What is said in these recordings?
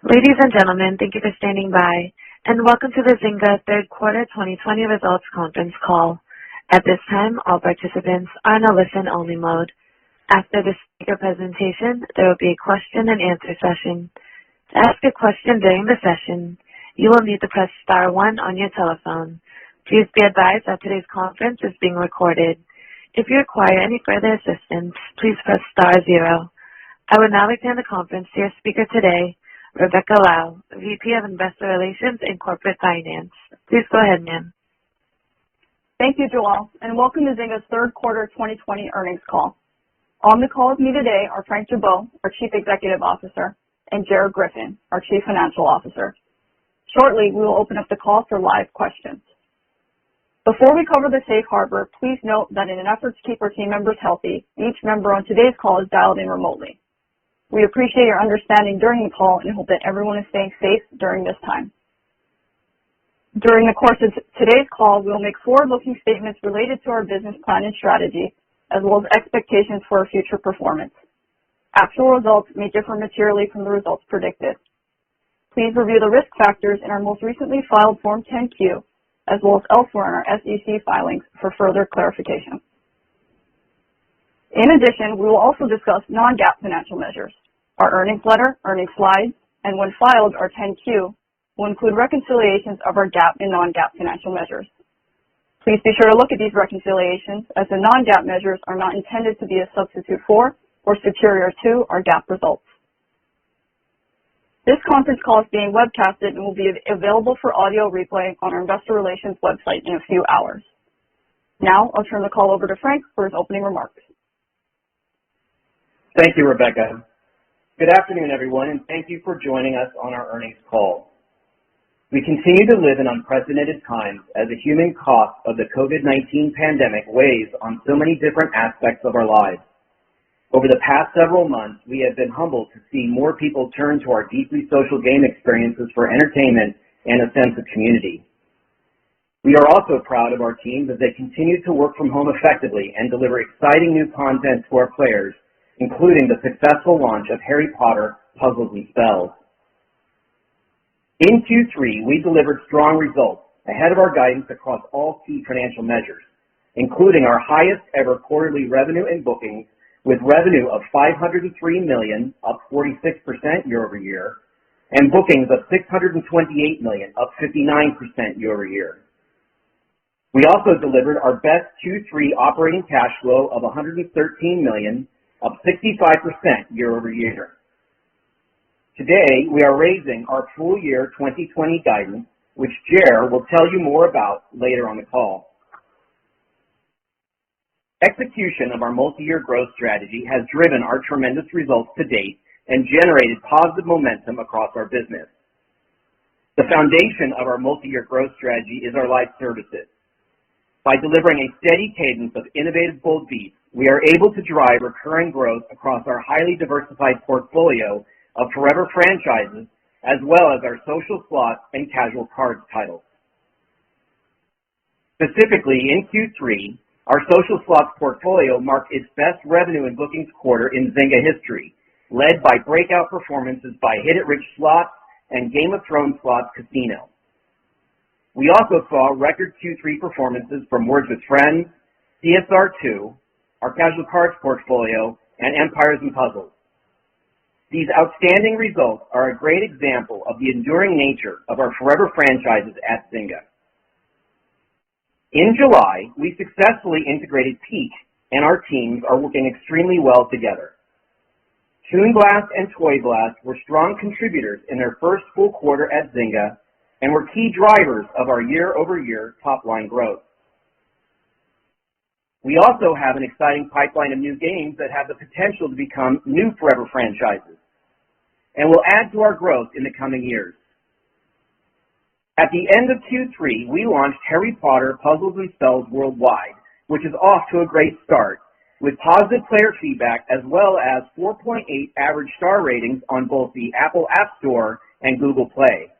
Ladies and gentlemen, thank you for standing by, and welcome to the Zynga third quarter 2020 results conference call. At this time, all participants are in a listen-only mode. After the speaker presentation, there will be a question and answer session. To ask a question during the session, you will need to press star 1 on your telephone. Please be advised that today's conference is being recorded. If you require any further assistance, please press star 0. I would now like to hand the conference to your speaker today, Rebecca Lau, VP of Investor Relations and Corporate Finance. Please go ahead, ma'am. Thank you, Joelle, and welcome to Zynga's third quarter 2020 earnings call. On the call with me today are Frank Gibeau, our Chief Executive Officer, and Jared Griffin, our Chief Financial Officer. Shortly, we will open up the call for live questions. Before we cover the safe harbor, please note that in an effort to keep our team members healthy, each member on today's call is dialed in remotely. We appreciate your understanding during the call and hope that everyone is staying safe during this time. During the course of today's call, we will make forward-looking statements related to our business plan and strategy, as well as expectations for our future performance. Actual results may differ materially from the results predicted. Please review the risk factors in our most recently filed Form 10-Q, as well as elsewhere in our SEC filings for further clarification. In addition, we will also discuss non-GAAP financial measures. Our earnings letter, earnings slides, and when filed, our 10-Q will include reconciliations of our GAAP and non-GAAP financial measures. Please be sure to look at these reconciliations, as the non-GAAP measures are not intended to be a substitute for or superior to our GAAP results. This conference call is being webcasted and will be available for audio replay on our investor relations website in a few hours. Now, I'll turn the call over to Frank for his opening remarks. Thank you, Rebecca. Good afternoon, everyone, and thank you for joining us on our earnings call. We continue to live in unprecedented times as the human cost of the COVID-19 pandemic weighs on so many different aspects of our lives. Over the past several months, we have been humbled to see more people turn to our deeply social game experiences for entertainment and a sense of community. We are also proud of our teams as they continue to work from home effectively and deliver exciting new content to our players, including the successful launch of Harry Potter Puzzles and Spells. In Q3, we delivered strong results ahead of our guidance across all key financial measures, including our highest ever quarterly revenue and bookings, with revenue of $503 million, up 46% year over year, and bookings of $628 million, up 59% year over year. We also delivered our best Q3 operating cash flow of $113 million, up 65% year over year. Today, we are raising our full year 2020 guidance, which Jared will tell you more about later on the call. Execution of our multi-year growth strategy has driven our tremendous results to date and generated positive momentum across our business. The foundation of our multi-year growth strategy is our live services. By delivering a steady cadence of innovative bold beats, we are able to drive recurring growth across our highly diversified portfolio of forever franchises, as well as our social slots and casual cards titles. Specifically, in Q3, our social slots portfolio marked its best revenue and bookings quarter in Zynga history, led by breakout performances by Hit It Rich Slots and Game of Thrones Slots Casino. We also saw record Q3 performances from Words with Friends, CSR2, our casual cards portfolio, and Empires and Puzzles. These outstanding results are a great example of the enduring nature of our forever franchises at Zynga. In July, we successfully integrated Peak, and our teams are working extremely well together. Toon Blast and Toy Blast were strong contributors in their first full quarter at Zynga and were key drivers of our year-over-year top-line growth. We also have an exciting pipeline of new games that have the potential to become new forever franchises and will add to our growth in the coming years. At the end of Q3, we launched Harry Potter Puzzles and Spells worldwide, which is off to a great start, with positive player feedback as well as 4.8 average star ratings on both the Apple App Store and Google Play.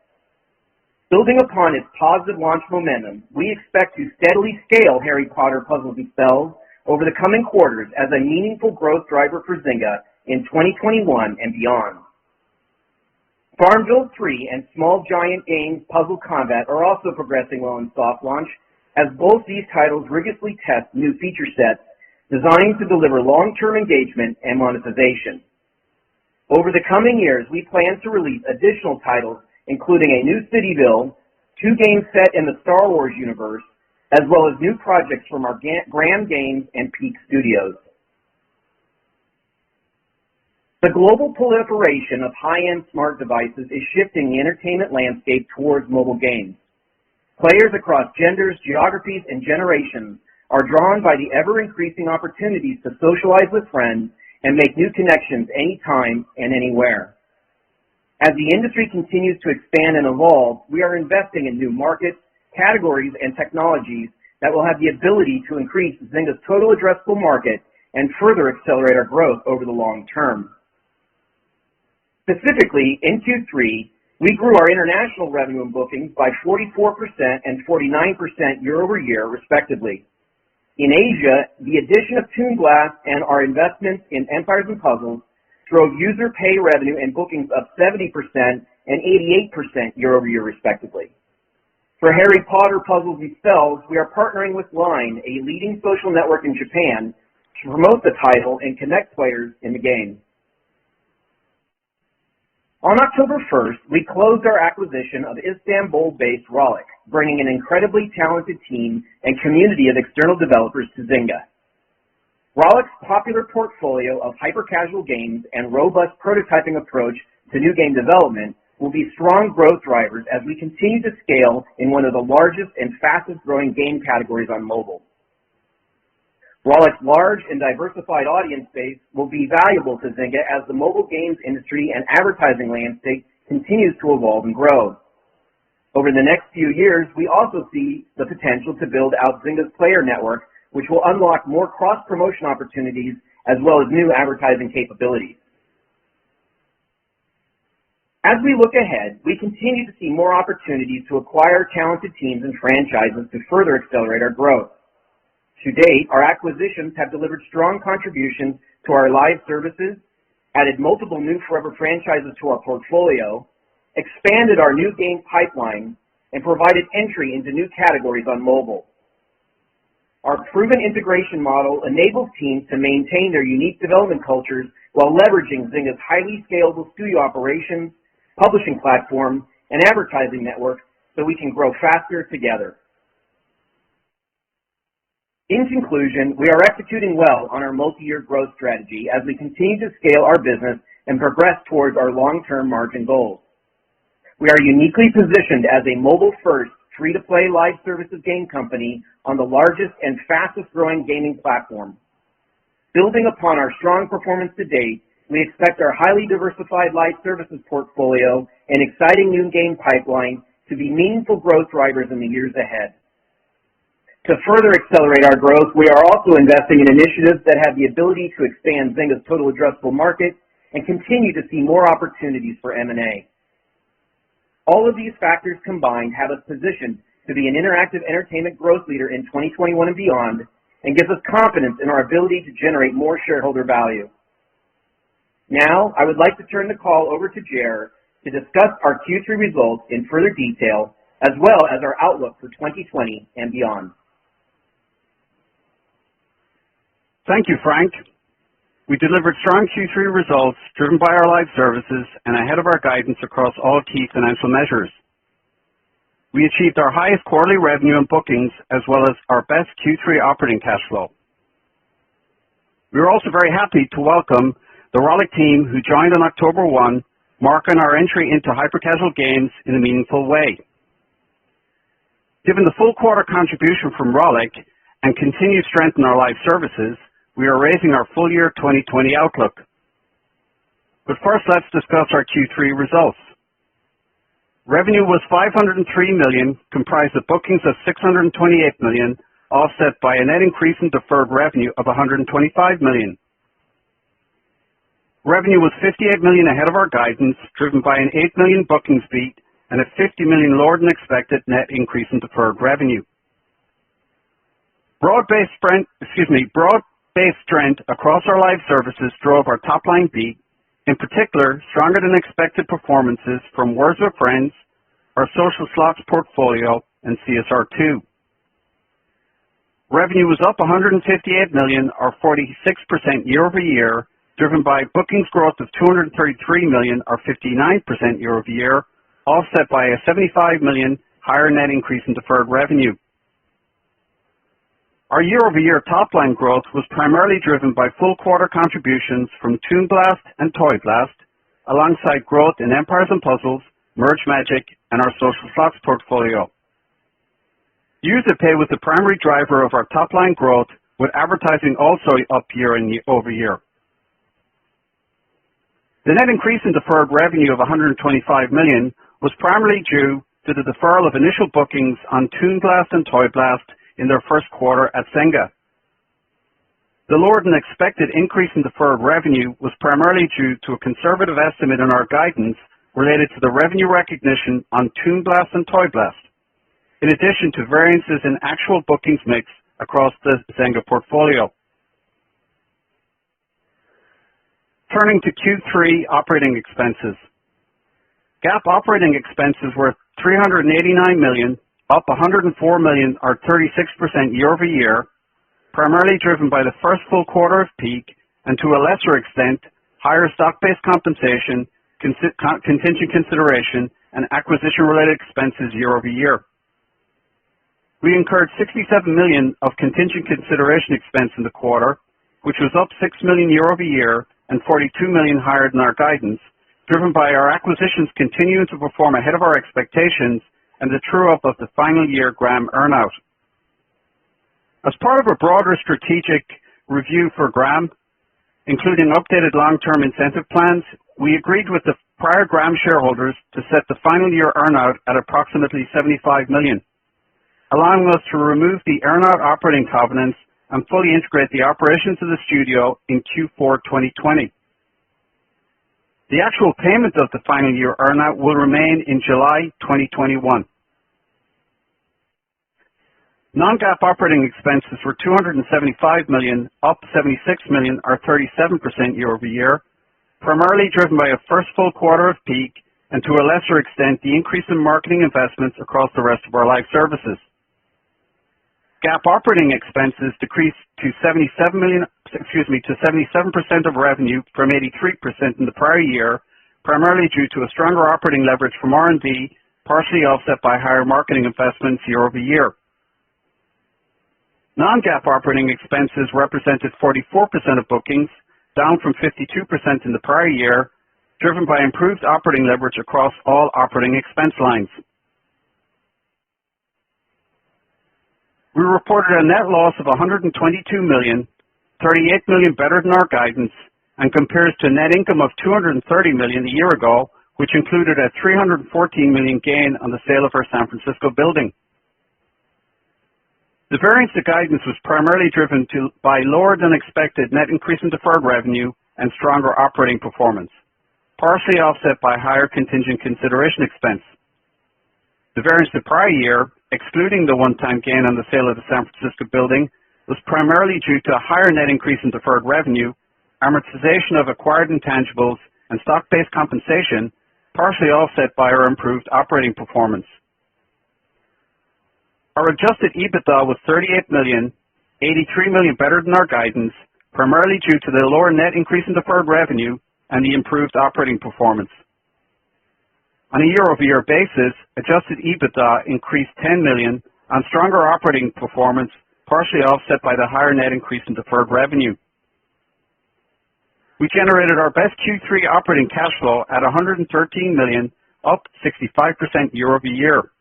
Building upon its positive launch momentum, we expect to steadily scale Harry Potter Puzzles and Spells over the coming quarters as a meaningful growth driver for Zynga in 2021 and beyond. Farmville 3 and Small Giant Games Puzzle Combat are also progressing well in soft launch, as both these titles rigorously test new feature sets designed to deliver long-term engagement and monetization. Over the coming years, we plan to release additional titles, including a new Cityville, 2 games set in the Star Wars universe, as well as new projects from our Graham Games and Peak Studios. The global proliferation of high-end smart devices is shifting the entertainment landscape towards mobile games. Players across genders, geographies, and generations are drawn by the ever-increasing opportunities to socialize with friends and make new connections anytime and anywhere. As the industry continues to expand and evolve, we are investing in new markets, categories, and technologies that will have the ability to increase Zynga's total addressable market and further accelerate our growth over the long term. Specifically, in Q3, we grew our international revenue and bookings by 44% and 49% year over year, respectively. In Asia, the addition of Toon Blast and our investments in Empires & Puzzles drove user pay revenue and bookings up 70% and 88% year over year, respectively. For Harry Potter Puzzles and Spells, we are partnering with Line, a leading social network in Japan, to promote the title and connect players in the game. On October 1st, we closed our acquisition of Istanbul-based Rollic, bringing an incredibly talented team and community of external developers to Zynga. Rollic's popular portfolio of hyper-casual games and robust prototyping approach to new game development will be strong growth drivers as we continue to scale in one of the largest and fastest-growing game categories on mobile. Rollic's large and diversified audience base will be valuable to Zynga as the mobile games industry and advertising landscape continues to evolve and grow. Over the next few years, we also see the potential to build out Zynga's player network, which will unlock more cross-promotion opportunities as well as new advertising capabilities. As we look ahead, we continue to see more opportunities to acquire talented teams and franchises to further accelerate our growth. To date, our acquisitions have delivered strong contributions to our live services, added multiple new forever franchises to our portfolio, expanded our new game pipeline, and provided entry into new categories on mobile. Our proven integration model enables teams to maintain their unique development cultures while leveraging Zynga's highly scalable studio operations, publishing platform, and advertising network so we can grow faster together. In conclusion, we are executing well on our multi-year growth strategy as we continue to scale our business and progress towards our long-term margin goals. We are uniquely positioned as a mobile-first, free-to-play live services game company on the largest and fastest-growing gaming platform. Building upon our strong performance to date, we expect our highly diversified live services portfolio and exciting new game pipeline to be meaningful growth drivers in the years ahead. To further accelerate our growth, we are also investing in initiatives that have the ability to expand Zynga's total addressable market and continue to see more opportunities for M&A. All of these factors combined have us positioned to be an interactive entertainment growth leader in 2021 and beyond, and gives us confidence in our ability to generate more shareholder value. Now, I would like to turn the call over to Jer to discuss our Q3 results in further detail, as well as our outlook for 2020 and beyond. Thank you, Frank. We delivered strong Q3 results driven by our live services and ahead of our guidance across all key financial measures. We achieved our highest quarterly revenue and bookings as well as our best Q3 operating cash flow. We are also very happy to welcome the Rollic team who joined on October 1, marking our entry into hyper-casual games in a meaningful way. Given the full quarter contribution from Rollic and continued strength in our live services, we are raising our full year 2020 outlook. But first, let's discuss our Q3 results. Revenue was $503 million, comprised of bookings of $628 million, offset by a net increase in deferred revenue of $125 million. Revenue was $58 million ahead of our guidance, driven by an $8 million bookings beat and a $50 million lower than expected net increase in deferred revenue. Broad-based strength across our live services drove our top-line beat, In particular, stronger than expected performances from Words with Friends, our social slots portfolio, and CSR2. Revenue was up $158 million, or 46% year over year, driven by bookings growth of $233 million, or 59% year over year, offset by a $75 million higher net increase in deferred revenue. Our year-over-year top-line growth was primarily driven by full quarter contributions from Toon Blast and Toy Blast, alongside growth in Empires & Puzzles, Merge Magic, and our social slots portfolio. User pay was the primary driver of our top-line growth, with advertising also up year over year. The net increase in deferred revenue of $125 million was primarily due to the deferral of initial bookings on Toon Blast and Toy Blast in their first quarter at Zynga. The lower than expected increase in deferred revenue was primarily due to a conservative estimate in our guidance related to the revenue recognition on Toon Blast and Toy Blast, in addition to variances in actual bookings mix across the Zynga portfolio. Turning to Q3 operating expenses. GAAP operating expenses were $389 million, up $104 million, or 36% year over year, primarily driven by the first full quarter of peak and, to a lesser extent, higher stock-based compensation, contingent consideration, and acquisition-related expenses year over year. We incurred $67 million of contingent consideration expense in the quarter, which was up $6 million year over year and $42 million higher than our guidance, driven by our acquisitions continuing to perform ahead of our expectations and the true-up of the final year Gram earnout. As part of a broader strategic review for Gram, including updated long-term incentive plans, we agreed with the prior Gram shareholders to set the final year earnout at approximately $75 million, allowing us to remove the earnout operating covenants and fully integrate the operations of the studio in Q4 2020. The actual payment of the final year earnout will remain in July 2021. Non-GAAP operating expenses were $275 million, up $76 million, or 37% year over year, primarily driven by a first full quarter of peak and, to a lesser extent, the increase in marketing investments across the rest of our live services. GAAP operating expenses decreased to 77% of revenue from 83% in the prior year, primarily due to a stronger operating leverage from R&D, partially offset by higher marketing investments year over year. Non-GAAP operating expenses represented 44% of bookings, down from 52% in the prior year, driven by improved operating leverage across all operating expense lines. We reported a net loss of $122 million, $38 million better than our guidance, and compares to a net income of $230 million a year ago, which included a $314 million gain on the sale of our San Francisco building. The variance to guidance was primarily driven by lower than expected net increase in deferred revenue and stronger operating performance, partially offset by higher contingent consideration expense. The variance to prior year, excluding the one-time gain on the sale of the San Francisco building, was primarily due to a higher net increase in deferred revenue, amortization of acquired intangibles, and stock-based compensation, partially offset by our improved operating performance. Our adjusted EBITDA was $38 million, $83 million better than our guidance, primarily due to the lower net increase in deferred revenue and the improved operating performance. On a year-over-year basis, adjusted EBITDA increased $10 million on stronger operating performance, partially offset by the higher net increase in deferred revenue. We generated our best Q3 operating cash flow at $113 million, up 65% year over year.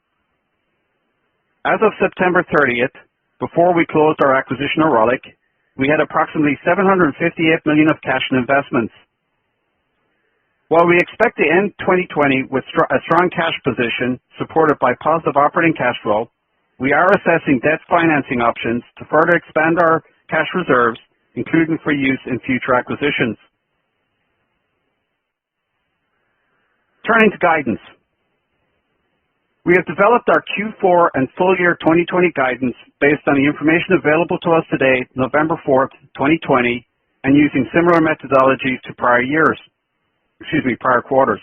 As of September 30th, before we closed our acquisition of Rollic, we had approximately $758 million of cash and investments. While we expect to end 2020 with a strong cash position supported by positive operating cash flow, we are assessing debt financing options to further expand our cash reserves, including for use in future acquisitions. Turning to guidance. We have developed our Q4 and full year 2020 guidance based on the information available to us today, November 4th, 2020, and using similar methodologies to prior years. prior quarters.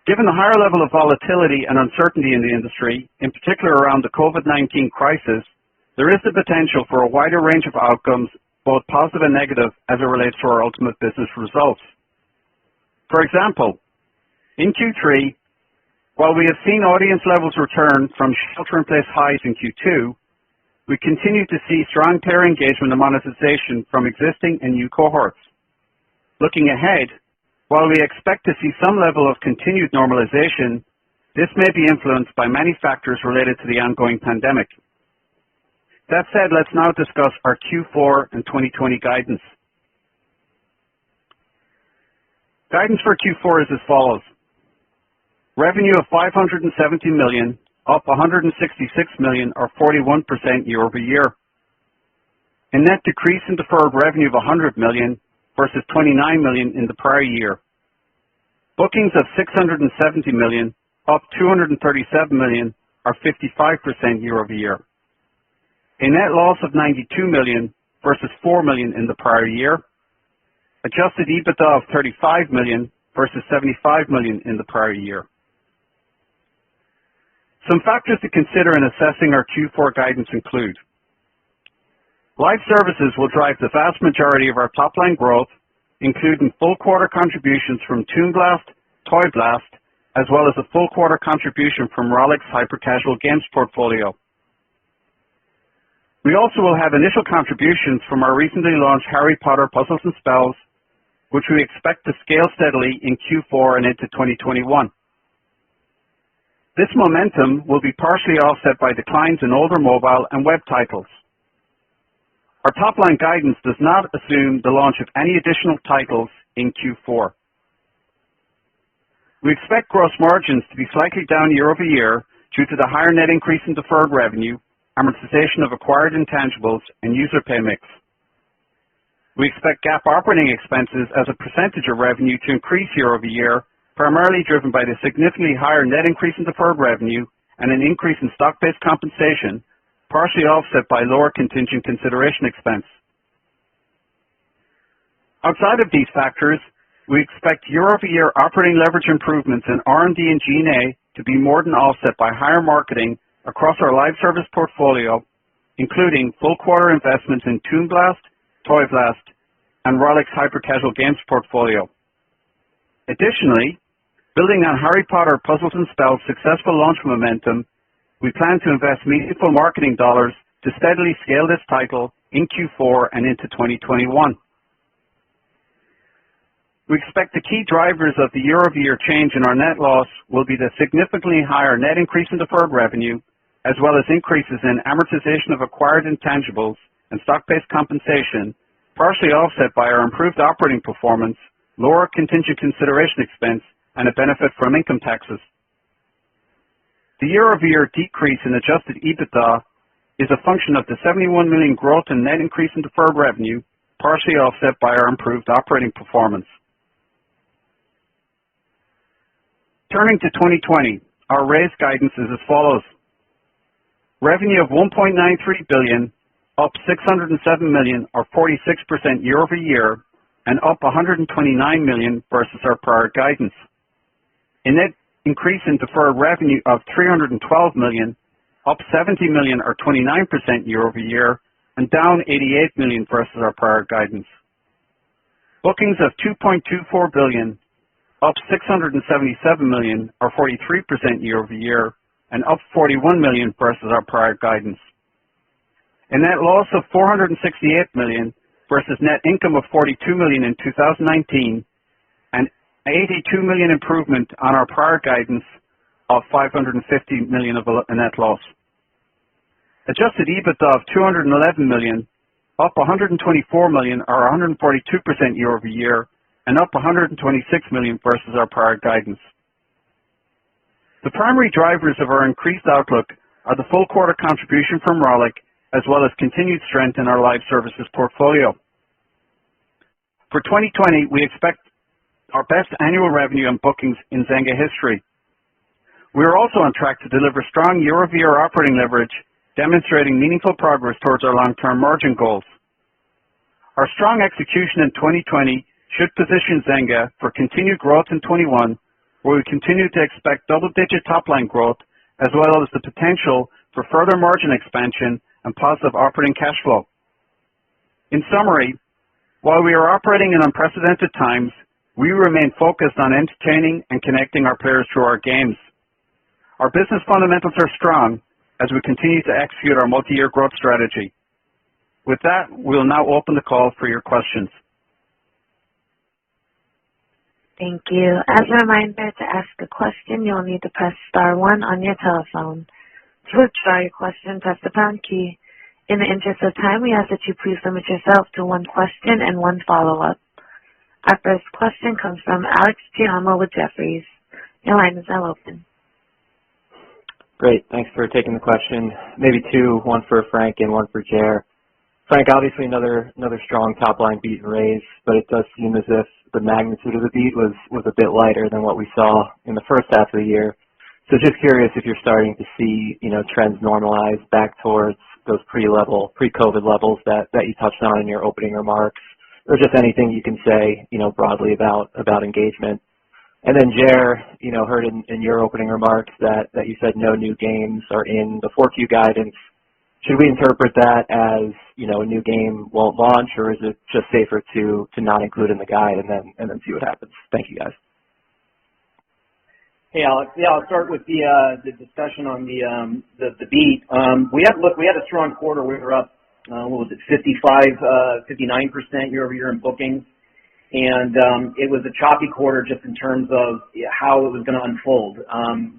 Given the higher level of volatility and uncertainty in the industry, in particular around the COVID-19 crisis, there is the potential for a wider range of outcomes, both positive and negative, as it relates to our ultimate business results. For example, in Q3, while we have seen audience levels return from shelter-in-place highs in Q2, we continue to see strong player engagement and monetization from existing and new cohorts. Looking ahead, while we expect to see some level of continued normalization, this may be influenced by many factors related to the ongoing pandemic. That said, let's now discuss our Q4 and 2020 guidance. Guidance for Q4 is as follows. Revenue of $570 million, up $166 million or 41% year over year. A net decrease in deferred revenue of $100 million versus $29 million in the prior year. Bookings of $670 million, up $237 million or 55% year over year. A net loss of $92 million versus $4 million in the prior year. Adjusted EBITDA of $35 million versus $75 million in the prior year. Some factors to consider in assessing our Q4 guidance include: live services will drive the vast majority of our top-line growth, including full quarter contributions from Toon Blast, Toy Blast, as well as a full quarter contribution from Rollic's hyper-casual games portfolio. We also will have initial contributions from our recently launched Harry Potter Puzzles & Spells, which we expect to scale steadily in Q4 and into 2021. This momentum will be partially offset by declines in older mobile and web titles. Our top-line guidance does not assume the launch of any additional titles in Q4. We expect gross margins to be slightly down year over year due to the higher net increase in deferred revenue, amortization of acquired intangibles, and user pay mix. We expect GAAP operating expenses as a percentage of revenue to increase year over year, primarily driven by the significantly higher net increase in deferred revenue and an increase in stock-based compensation, partially offset by lower contingent consideration expense. Outside of these factors, we expect year-over-year operating leverage improvements in R&D and G&A to be more than offset by higher marketing across our live service portfolio, including full quarter investments in Toon Blast, Toy Blast, and Rollic's hyper-casual games portfolio. Additionally, building on Harry Potter Puzzles & Spells' successful launch momentum, we plan to invest meaningful marketing dollars to steadily scale this title in Q4 and into 2021. We expect the key drivers of the year-over-year change in our net loss will be the significantly higher net increase in deferred revenue, as well as increases in amortization of acquired intangibles and stock-based compensation, partially offset by our improved operating performance, lower contingent consideration expense, and a benefit from income taxes. The year-over-year decrease in adjusted EBITDA is a function of the $71 million growth in net increase in deferred revenue, partially offset by our improved operating performance. Turning to 2020, our raised guidance is as follows. Revenue of $1.93 billion, up $607 million or 46% year over year, and up $129 million versus our prior guidance. A net increase in deferred revenue of $312 million, up $70 million or 29% year over year, and down $88 million versus our prior guidance. Bookings of $2.24 billion, up $677 million or 43% year over year, and up $41 million versus our prior guidance. A net loss of $468 million versus net income of $42 million in 2019, and $82 million improvement on our prior guidance of $550 million of a net loss. Adjusted EBITDA of $211 million, up $124 million or 142% year over year, and up $126 million versus our prior guidance. The primary drivers of our increased outlook are the full quarter contribution from Rollic, as well as continued strength in our live services portfolio. For 2020, we expect our best annual revenue and bookings in Zynga history. We are also on track to deliver strong year-over-year operating leverage, demonstrating meaningful progress towards our long-term margin goals. Our strong execution in 2020 should position Zynga for continued growth in 21, where we continue to expect double-digit top-line growth, as well as the potential for further margin expansion and positive operating cash flow. In summary, while we are operating in unprecedented times, we remain focused on entertaining and connecting our players through our games. Our business fundamentals are strong as we continue to execute our multi-year growth strategy. With that, we'll now open the call for your questions. Thank you. As a reminder, to ask a question, you'll need to press *1 on your telephone. To withdraw your question, press the # key. In the interest of time, we ask that you please limit yourself to one question and one follow-up. Our first question comes from Alex Giaimo with Jefferies. Your line is now open. Great. Thanks for taking the question. Maybe two, one for Frank and one for Jer. Frank, obviously another strong top-line beat and raise, but it does seem as if the magnitude of the beat was a bit lighter than what we saw in the first half of the year. So just curious if you're starting to see, trends normalize back towards those pre-COVID levels that you touched on in your opening remarks, or just anything you can say, broadly about engagement. And then Jer, heard in your opening remarks that you said no new games are in the 4Q guidance. Should we interpret that as, a new game won't launch, or is it just safer to not include in the guide and then see what happens? Thank you, guys. Hey, Alex. Yeah, I'll start with the discussion on the beat. We had a strong quarter. We were up, 59% year over year in bookings. And it was a choppy quarter just in terms of how it was going to unfold.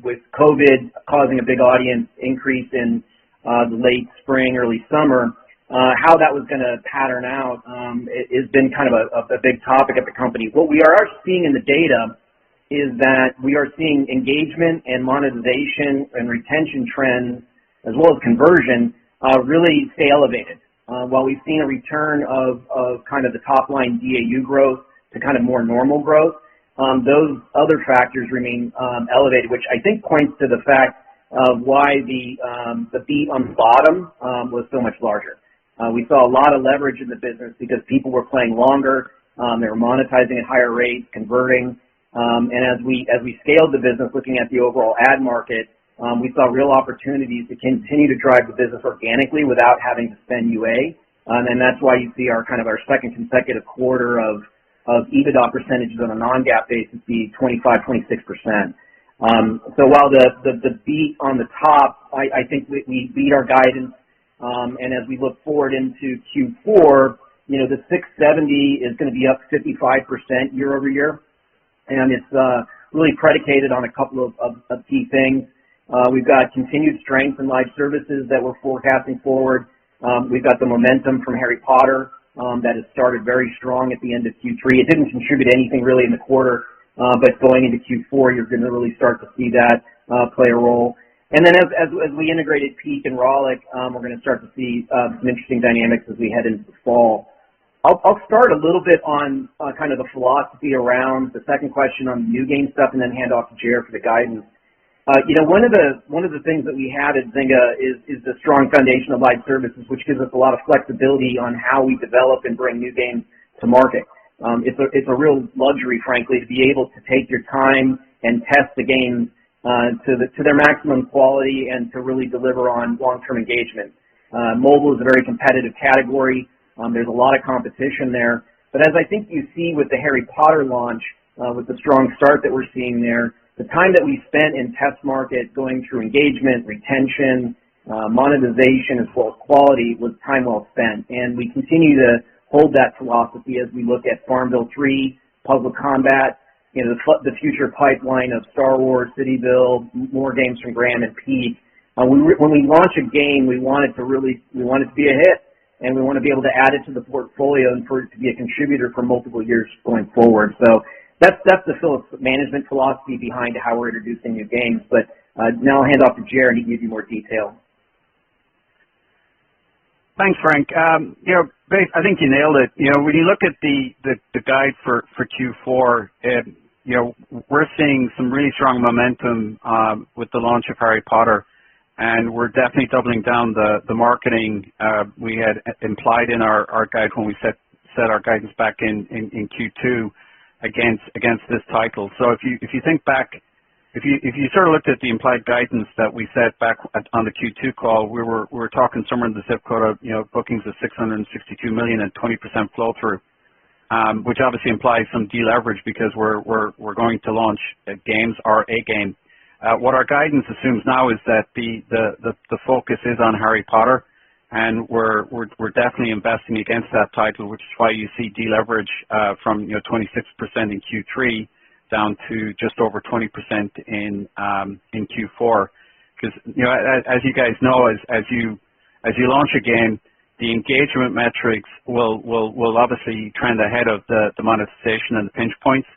With COVID causing a big audience increase in the late spring, early summer, how that was going to pattern out has been kind of a big topic at the company. What we are seeing in the data is that we are seeing engagement and monetization and retention trends, as well as conversion, really stay elevated. While we've seen a return of kind of the top-line DAU growth to kind of more normal growth, those other factors remain elevated, which I think points to the fact of why the beat on the bottom was so much larger. We saw a lot of leverage in the business because people were playing longer, they were monetizing at higher rates, converting, and as we scaled the business, looking at the overall ad market, we saw real opportunities to continue to drive the business organically without having to spend UA, and that's why you see our second consecutive quarter of EBITDA percentages on a non-GAAP basis be 25-26%. So while the beat on the top, I think we beat our guidance, and as we look forward into Q4, the 670 is going to be up 55% year over year, and it's really predicated on a couple of key things. We've got continued strength in live services that we're forecasting forward. We've got the momentum from Harry Potter that has started very strong at the end of Q3. It didn't contribute anything really in the quarter, but going into Q4, you're going to really start to see that play a role. And then as we integrated Peak and Rollic, we're going to start to see some interesting dynamics as we head into the fall. I'll start a little bit on kind of the philosophy around the second question on the new game stuff, and then hand off to Jer for the guidance. One of the things that we have at Zynga is the strong foundation of live services, which gives us a lot of flexibility on how we develop and bring new games to market. It's a real luxury, frankly, to be able to take your time and test the games to their maximum quality and to really deliver on long-term engagement. Mobile is a very competitive category. There's a lot of competition there. But as I think you see with the Harry Potter launch, with the strong start that we're seeing there, the time that we spent in test market going through engagement, retention, monetization, as well as quality was time well spent. And we continue to hold that philosophy as we look at Farmville 3, Puzzle Combat, the future pipeline of Star Wars, City Build, more games from Graham and Peak. When we launch a game, we want it to be a hit, and we want to be able to add it to the portfolio and for it to be a contributor for multiple years going forward. So that's the management philosophy behind how we're introducing new games. But now I'll hand off to Jer, and he can give you more detail. Thanks, Frank. I think you nailed it. When you look at the guide for Q4, we're seeing some really strong momentum with the launch of Harry Potter, and we're definitely doubling down the marketing we had implied in our guide when we set set our guidance back in Q2 against this title. So if you think back, if you sort of looked at the implied guidance that we set back on the Q2 call, we were talking somewhere in the zip code of bookings of 662 million and 20% flow through, which obviously implies some deleverage because we're going to launch games or a game. What our guidance assumes now is that the focus is on Harry Potter, and we're definitely investing against that title, which is why you see deleverage from 26% in Q3 down to just over 20% in Q4. Because as you guys know, as you launch a game, the engagement metrics will obviously trend ahead of the monetization and the pinch points.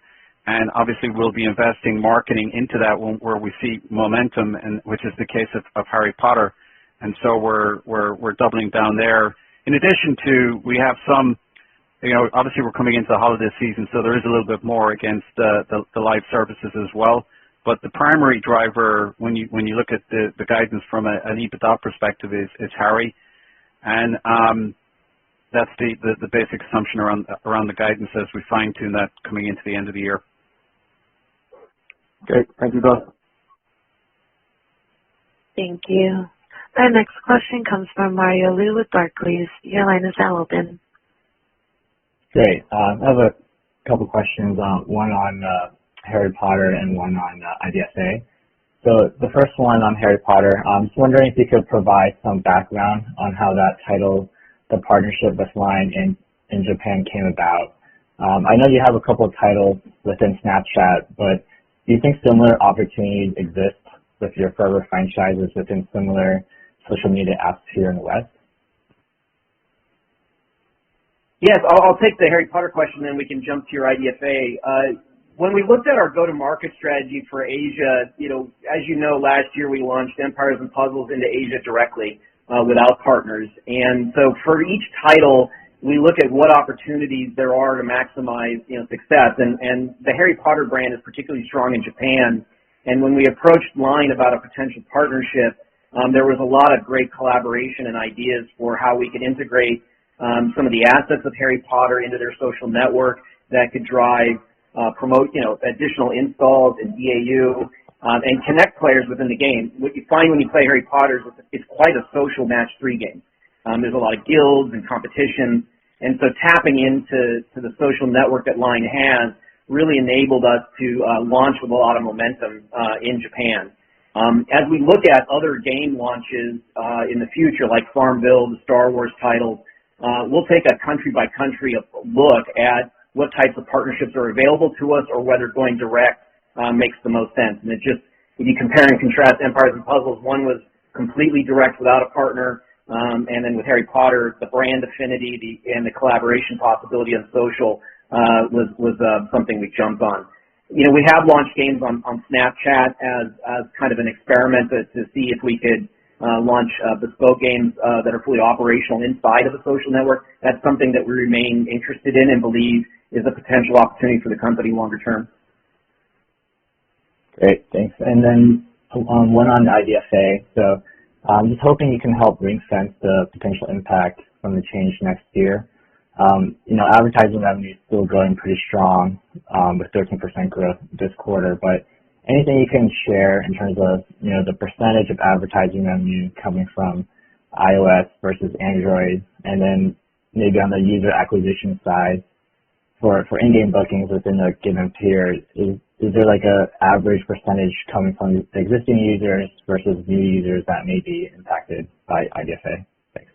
And obviously, we'll be investing marketing into that where we see momentum, and which is the case of Harry Potter. And so we're doubling down there. In addition to, we have some, obviously we're coming into the holiday season, so there is a little bit more against the live services as well. But the primary driver, when you look at the guidance from an EBITDA perspective, is Harry, and that's the basic assumption around the guidance as we fine tune that coming into the end of the year. Great, thank you both. Thank you. Our next question comes from Mario Lu with Barclays. Your line is now open. Great. I have a couple questions, one on Harry Potter and one on IDFA. So the first one on Harry Potter, I'm just wondering if you could provide some background on how that title, the partnership with Line in Japan came about. I know you have a couple of titles within Snapchat, but do you think similar opportunities exist with your further franchises within similar social media apps here in the West? Yes, I'll take the Harry Potter question, then we can jump to your IDFA. When we looked at our go-to-market strategy for Asia, as you know, last year we launched Empires and Puzzles into Asia directly without partners. And so for each title, we look at what opportunities there are to maximize success. And the Harry Potter brand is particularly strong in Japan. And when we approached Line about a potential partnership, there was a lot of great collaboration and ideas for how we could integrate some of the assets of Harry Potter into their social network that could drive, promote, additional installs and DAU, and connect players within the game. What you find when you play Harry Potter is it's quite a social match-3 game. There's a lot of guilds and competition, and so tapping into the social network that Line has really enabled us to launch with a lot of momentum in Japan. As we look at other game launches in the future, like Farmville, the Star Wars titles, we'll take a country-by-country look at what types of partnerships are available to us or whether going direct makes the most sense. And if you compare and contrast Empires and Puzzles, one was completely direct without a partner, and then with Harry Potter, the brand affinity and the collaboration possibility on social was something we jumped on. We have launched games on Snapchat as kind of an experiment to see if we could launch bespoke games that are fully operational inside of a social network. That's something that we remain interested in and believe is a potential opportunity for the company longer term. Great, thanks. And then one on IDFA. So I'm just hoping you can help ring fence the potential impact from the change next year. Advertising revenue is still growing pretty strong with 13% growth this quarter, but anything you can share in terms of, the percentage of advertising revenue coming from iOS versus Android, and then maybe on the user acquisition side for in-game bookings within a given period, is there like a average percentage coming from existing users versus new users that may be impacted by IDFA? Thanks.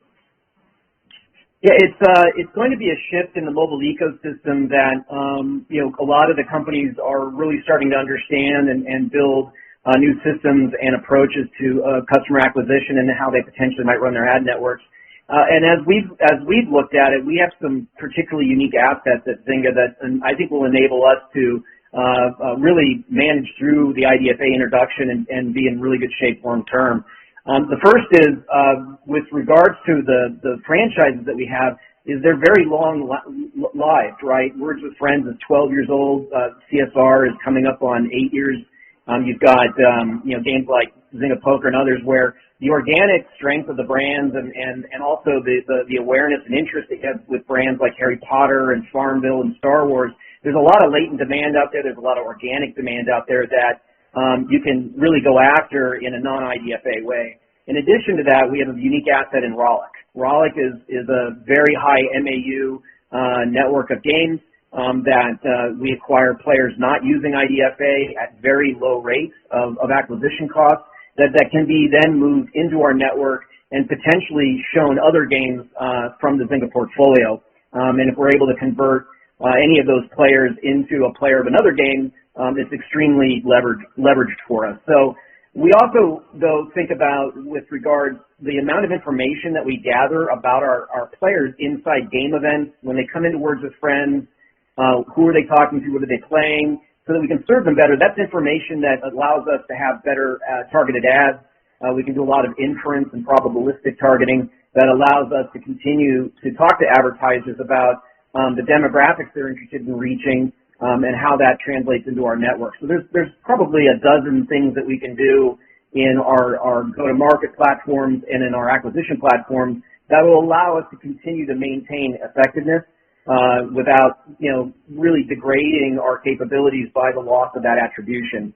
Yeah, it's going to be a shift in the mobile ecosystem that a lot of the companies are really starting to understand and build new systems and approaches to customer acquisition and how they potentially might run their ad networks. And as we've looked at it, we have some particularly unique assets at Zynga that I think will enable us to really manage through the IDFA introduction and be in really good shape long term. The first is with regards to the franchises that we have, is they're very long lived, right? Words with Friends is 12 years old. CSR is coming up on 8 years. You've got games like Zynga Poker and others where the organic strength of the brands and also the awareness and interest they have with brands like Harry Potter and Farmville and Star Wars, there's a lot of latent demand out there. There's a lot of organic demand out there that you can really go after in a non-IDFA way. In addition to that, we have a unique asset in Rollic. Rollic is a very high MAU network of games that we acquire players not using IDFA at very low rates of acquisition costs that can be then moved into our network and potentially shown other games from the Zynga portfolio. And if we're able to convert any of those players into a player of another game, it's extremely leveraged for us. So we also, though, think about, with regards the amount of information that we gather about our players inside game events, when they come into Words with Friends, who are they talking to, what are they playing, so that we can serve them better. That's information that allows us to have better targeted ads. We can do a lot of inference and probabilistic targeting that allows us to continue to talk to advertisers about the demographics they're interested in reaching and how that translates into our network. So there's probably a dozen things that we can do in our go-to-market platforms and in our acquisition platforms that will allow us to continue to maintain effectiveness without, really degrading our capabilities by the loss of that attribution.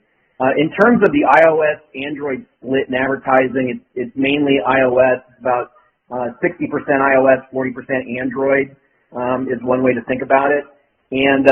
In terms of the iOS, Android split in advertising, it's mainly iOS. It's about 60% iOS, 40% Android is one way to think about it. And,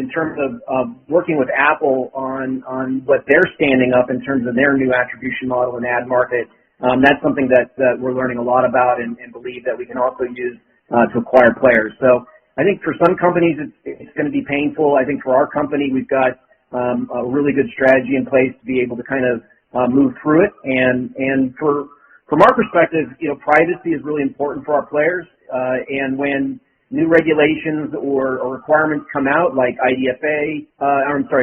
in terms of working with Apple on what they're standing up in terms of their new attribution model and ad market, that's something that we're learning a lot about and believe that we can also use to acquire players. So I think for some companies it's going to be painful. I think for our company we've got a really good strategy in place to be able to kind of move through it. And from our perspective, privacy is really important for our players. And when new regulations or requirements come out like IDFA,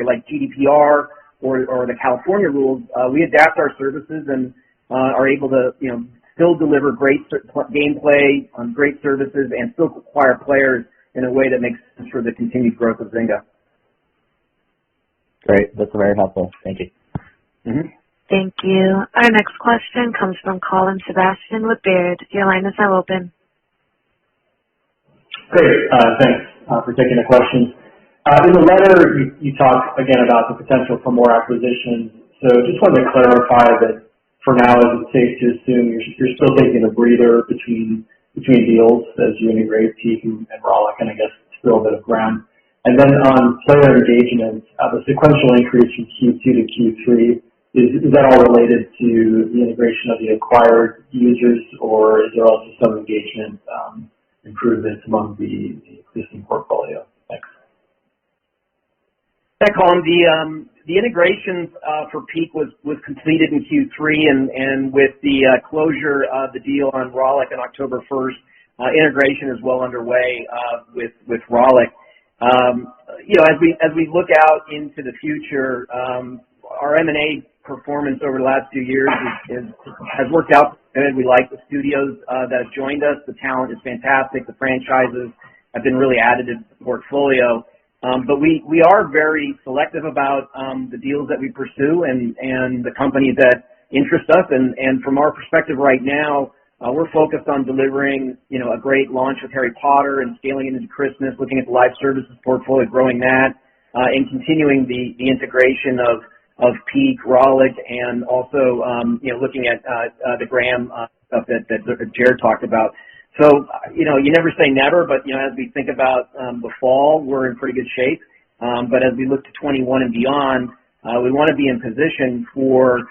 like GDPR or the California rules, we adapt our services and are able to, still deliver great gameplay, great services, and still acquire players in a way that makes sense for the continued growth of Zynga. Great. That's very helpful. Thank you. Mm-hmm. Thank you. Our next question comes from Colin Sebastian with Baird. Your line is now open. Great. Thanks for taking the question. In the letter, you talk again about the potential for more acquisitions. So just wanted to clarify that for now, is it safe to assume you're still taking a breather between deals as you integrate Peak and Rollic, and I guess still a bit of ground. And then on player engagement, the sequential increase from Q2 to Q3, is that all related to the integration of the acquired users, or is there also some engagement improvements among the existing portfolio? Thanks. Yeah, Colin, the integrations for Peak was completed in Q3, and with the closure of the deal on Rollic on October 1st, integration is well underway with Rollic. As we look out into the future, our M&A performance over the last few years has worked out good. We like the studios that have joined us. The talent is fantastic. The franchises have been really additive to the portfolio. But we are very selective about the deals that we pursue and the companies that interest us. And from our perspective right now, we're focused on delivering, a great launch with Harry Potter and scaling it into Christmas, looking at the live services portfolio, growing that, and continuing the integration of Peak, Rollic, and also, looking at the Graham stuff that Jared talked about. So, you never say never, but, as we think about the fall, we're in pretty good shape. But as we look to 21 and beyond, we want to be in position for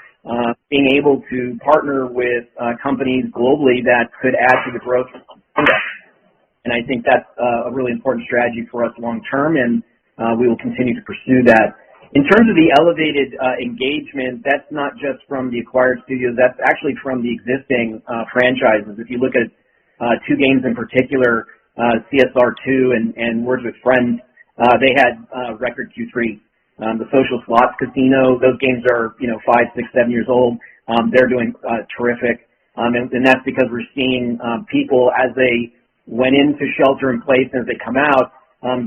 being able to partner with companies globally that could add to the growth of Zynga. And I think that's a really important strategy for us long term, and we will continue to pursue that. In terms of the elevated engagement, that's not just from the acquired studios, that's actually from the existing franchises. If you look at two games in particular, CSR2 and Words with Friends, they had record Q3. The Social Slots Casino, those games are, 5, 6, 7 years old. They're doing terrific. And that's because we're seeing people, as they went into shelter in place and as they come out,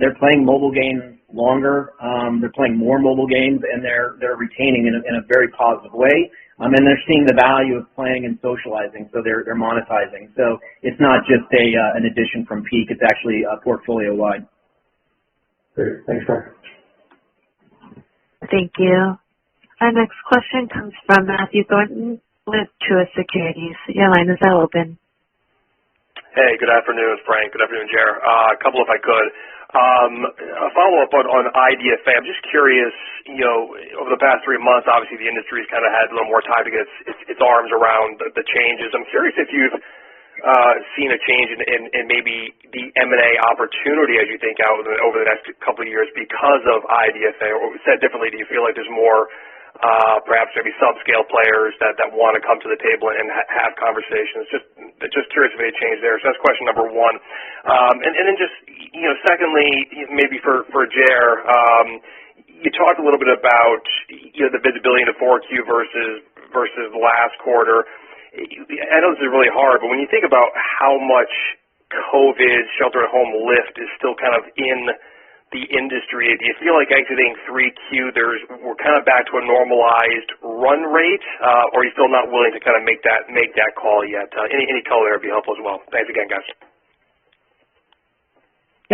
they're playing mobile games longer. They're playing more mobile games, and they're retaining in a very positive way. and they're seeing the value of playing and socializing, so they're monetizing. So it's not just an addition from Peak; it's actually portfolio wide. Great, thanks, Frank. Thank you. Our next question comes from Matthew Thornton with Truist Securities. Your line is now open. Hey, good afternoon, Frank. Good afternoon, Jer. A couple, if I could. A follow-up on IDFA. I'm just curious, over the past 3 months, obviously the industry's kind of had a little more time to get its arms around the changes. I'm curious if you've seen a change in maybe the M&A opportunity as you think out over the next couple of years because of IDFA, or said differently, do you feel like there's more perhaps maybe subscale players that want to come to the table and have conversations? Just curious if any change there. So that's question number one. And then just, secondly, maybe for Jer, you talked a little bit about, the visibility into 4Q versus last quarter. I know this is really hard, but when you think about how much COVID shelter-at-home lift is still kind of in the industry, do you feel like exiting 3Q we're kind of back to a normalized run rate, or are you still not willing to kind of make that call yet? Any color there would be helpful as well. Thanks again, guys.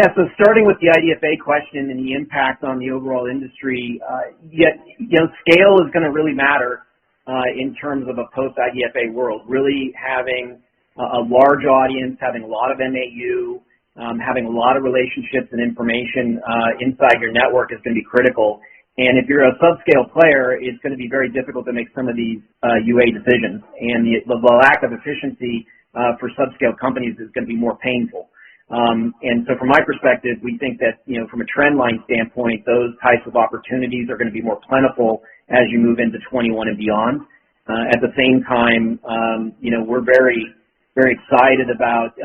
Yeah, so starting with the IDFA question and the impact on the overall industry, scale is going to really matter in terms of a post-IDFA world. Really having a large audience, having a lot of MAU, having a lot of relationships and information inside your network is going to be critical. And if you're a subscale player, it's going to be very difficult to make some of these UA decisions. And the lack of efficiency for subscale companies is going to be more painful. And so from my perspective, we think that, from a trend line standpoint, those types of opportunities are going to be more plentiful as you move into 21 and beyond. At the same time, we're very excited about,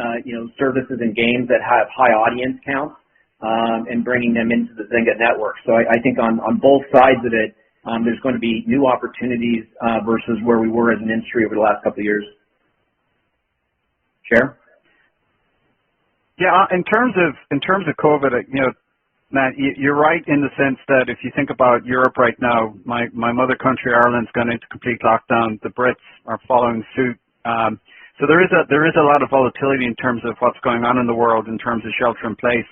services and games that have high audience counts and bringing them into the Zynga network. So I think on both sides of it, there's going to be new opportunities versus where we were as an industry over the last couple of years. Jer? Yeah, in terms of COVID, Matt, you're right in the sense that if you think about Europe right now, my mother country, Ireland's gone into complete lockdown. The Brits are following suit. So there is a lot of volatility in terms of what's going on in the world in terms of shelter in place.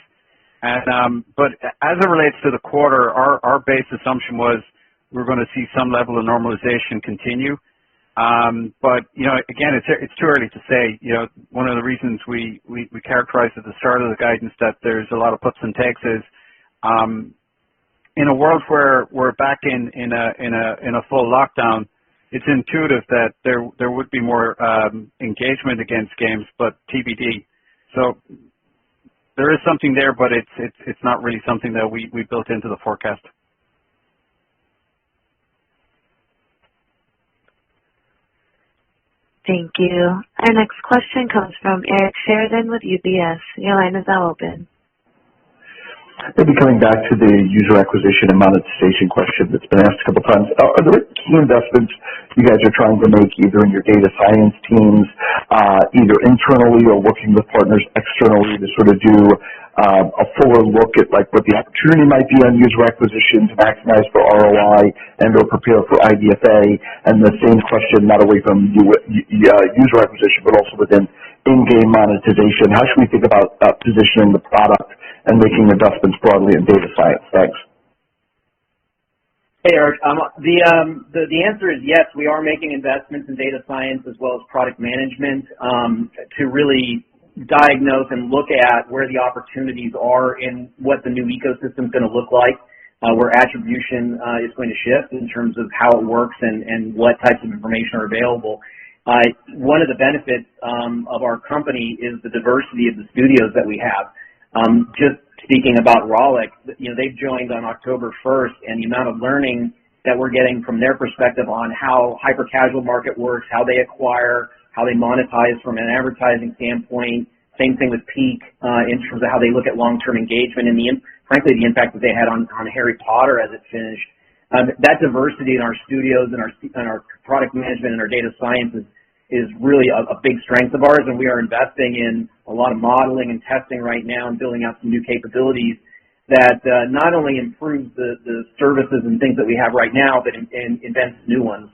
And but as it relates to the quarter, our base assumption was we're going to see some level of normalization continue. But again, it's too early to say. One of the reasons we characterized at the start of the guidance that there's a lot of puts and takes is in a world where we're back in a full lockdown, it's intuitive that there would be more engagement against games, but TBD. So there is something there, but it's not really something that we built into the forecast. Thank you. Our next question comes from Eric Sheridan with UBS. Your line is now open. Maybe coming back to the user acquisition and monetization question that's been asked a couple times, are there key investments you guys are trying to make either in your data science teams, either internally or working with partners externally to sort of do a fuller look at like what the opportunity might be on user acquisition to maximize for ROI and or prepare for IDFA? And the same question not away from user acquisition but also within in-game monetization. How should we think about positioning the product and making investments broadly in data science? Thanks. Hey, Eric. The answer is yes. We are making investments in data science as well as product management to really diagnose and look at where the opportunities are and what the new ecosystem is going to look like, where attribution is going to shift in terms of how it works and what types of information are available. One of the benefits of our company is the diversity of the studios that we have. Just speaking about Rollic, they've joined on October 1st, and the amount of learning that we're getting from their perspective on how hyper-casual market works, how they acquire, how they monetize from an advertising standpoint. Same thing with Peak in terms of how they look at long-term engagement and frankly the impact that they had on Harry Potter as it finished. That diversity in our studios and our product management and our data science is really a big strength of ours, and we are investing in a lot of modeling and testing right now and building out some new capabilities that not only improves the services and things that we have right now, but invents new ones.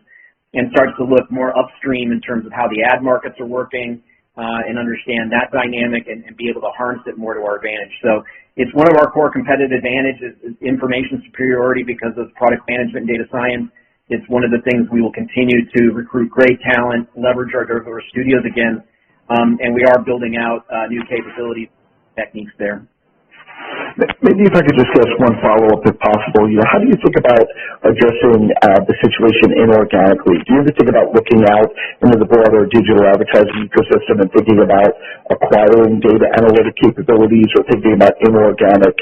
and starts to look more upstream in terms of how the ad markets are working and understand that dynamic and be able to harness it more to our advantage. So it's one of our core competitive advantages is information superiority because of product management and data science. It's one of the things we will continue to recruit great talent, leverage our diverse studios again, and we are building out new capabilities, techniques there. Maybe if I could just ask one follow-up, if possible. How do you think about addressing the situation inorganically? Do you ever think about looking out into the broader digital advertising ecosystem and thinking about acquiring data analytic capabilities or thinking about inorganic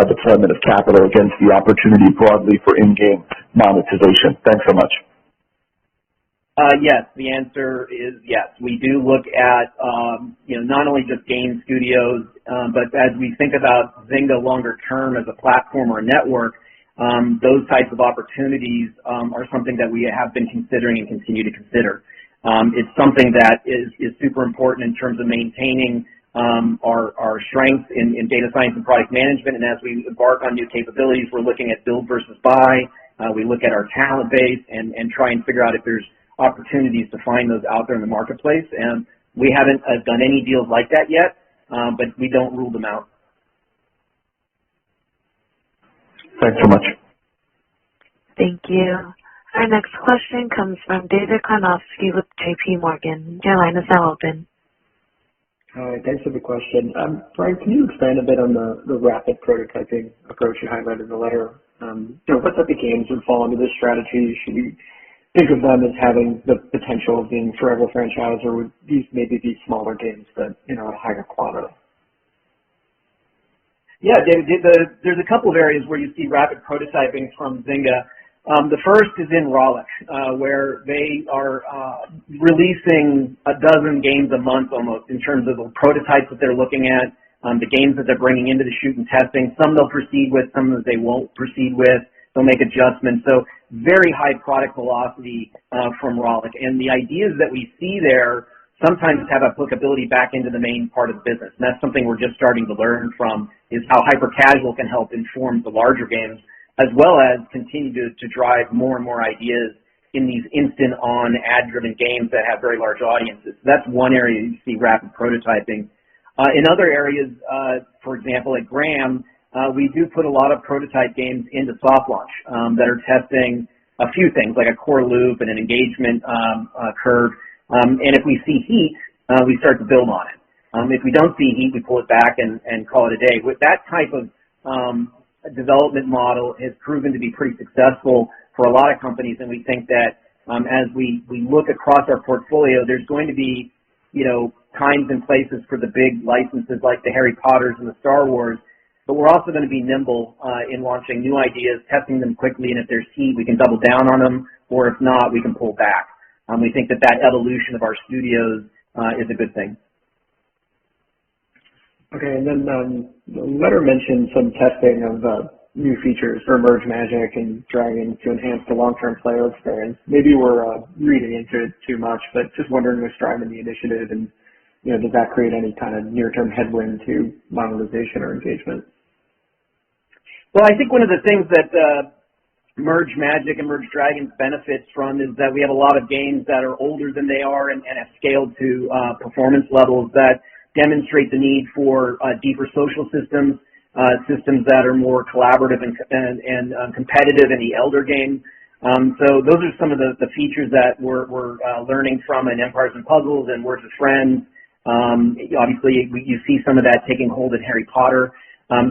deployment of capital against the opportunity broadly for in-game monetization? Thanks so much. Yes, the answer is yes. We do look at, not only just game studios, but as we think about Zynga longer term as a platform or a network, those types of opportunities are something that we have been considering and continue to consider. It's something that is super important in terms of maintaining our strengths in data science and product management, and as we embark on new capabilities, we're looking at build versus buy. We look at our talent base and try and figure out if there's opportunities to find those out there in the marketplace, and we haven't done any deals like that yet, but we don't rule them out. Thanks so much. Thank you. Our next question comes from David Karnovsky with JP Morgan. Your line is now open. All right, thanks for the question. Frank, can you expand a bit on the rapid prototyping approach you highlighted in the letter? What type of games would fall into this strategy? Should we think of them as having the potential of being forever franchise, or would these maybe be smaller games that, at higher quality? Yeah, David, there's a couple of areas where you see rapid prototyping from Zynga. The first is in Rollic, where they are releasing a dozen games a month almost in terms of the prototypes that they're looking at, the games that they're bringing into the shoot and testing. Some they'll proceed with, some that they won't proceed with. They'll make adjustments. So very high product velocity from Rollic. And the ideas that we see there sometimes have applicability back into the main part of the business. And that's something we're just starting to learn from, is how hyper-casual can help inform the larger games, as well as continue to drive more and more ideas in these instant-on, ad-driven games that have very large audiences. So that's one area you see rapid prototyping. In other areas, for example, at Graham, we do put a lot of prototype games into soft launch that are testing a few things like a core loop and an engagement curve. And if we see heat, we start to build on it. If we don't see heat, we pull it back and call it a day. With that type of development model has proven to be pretty successful for a lot of companies, and we think that as we look across our portfolio, there's going to be, times and places for the big licenses like the Harry Potters and the Star Wars, but we're also going to be nimble in launching new ideas, testing them quickly, and if there's heat, we can double down on them, or if not, we can pull back. We think that evolution of our studios is a good thing. Okay, and then the letter mentioned some testing of new features for Merge Magic and Dragons to enhance the long-term player experience. Maybe we're reading into it too much, but just wondering what's driving the initiative, and does that create any kind of near-term headwind to monetization or engagement? Well, I think one of the things that Merge Magic and Merge Dragons benefits from is that we have a lot of games that are older than they are and have scaled to performance levels that demonstrate the need for deeper social systems, systems that are more collaborative and competitive in the Elder game. So those are some of the features that we're learning from in Empires and Puzzles and Words with Friends. Obviously, you see some of that taking hold in Harry Potter.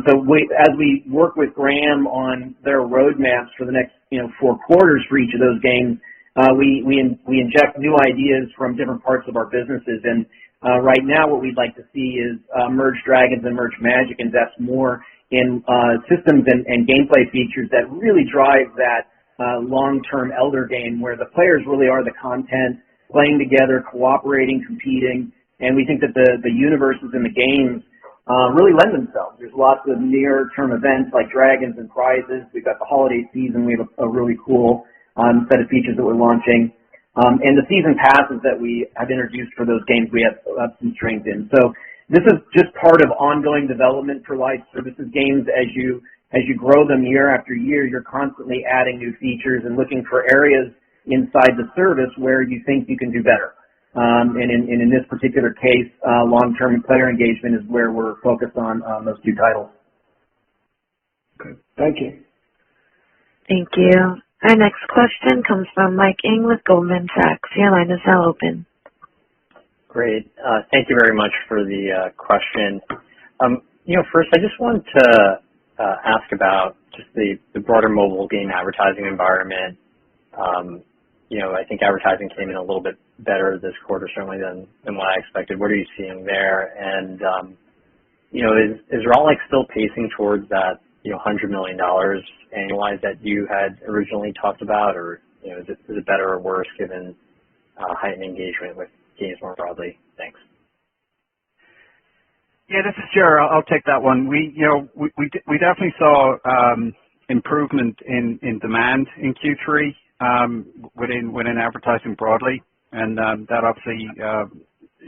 So as we work with Graham on their roadmaps for the next 4 quarters for each of those games, we inject new ideas from different parts of our businesses. And right now, what we'd like to see is Merge Dragons and Merge Magic invest more in systems and gameplay features that really drive that long-term Elder game, where the players really are the content, playing together, cooperating, competing, and we think that the universes in the games really lend themselves. There's lots of near-term events like dragons and prizes. We've got the holiday season. We have a really cool set of features that we're launching. And the season passes that we have introduced for those games, we have some strength in. So this is just part of ongoing development for live services games. As you grow them year after year, you're constantly adding new features and looking for areas inside the service where you think you can do better. And in this particular case, long-term player engagement is where we're focused on those two titles. Okay, thank you. Thank you. Our next question comes from Mike Ng with Goldman Sachs. Your line is now open. Great. Thank you very much for the question. First, I just wanted to ask about just the broader mobile game advertising environment. I think advertising came in a little bit better this quarter, certainly than what I expected. What are you seeing there? And, is Rollic still pacing towards that, $100 million annualized that you had originally talked about, or, is it better or worse given heightened engagement with games more broadly? Thanks. Yeah, this is Jer. I'll take that one. We definitely saw improvement in demand in Q3 within advertising broadly, and that obviously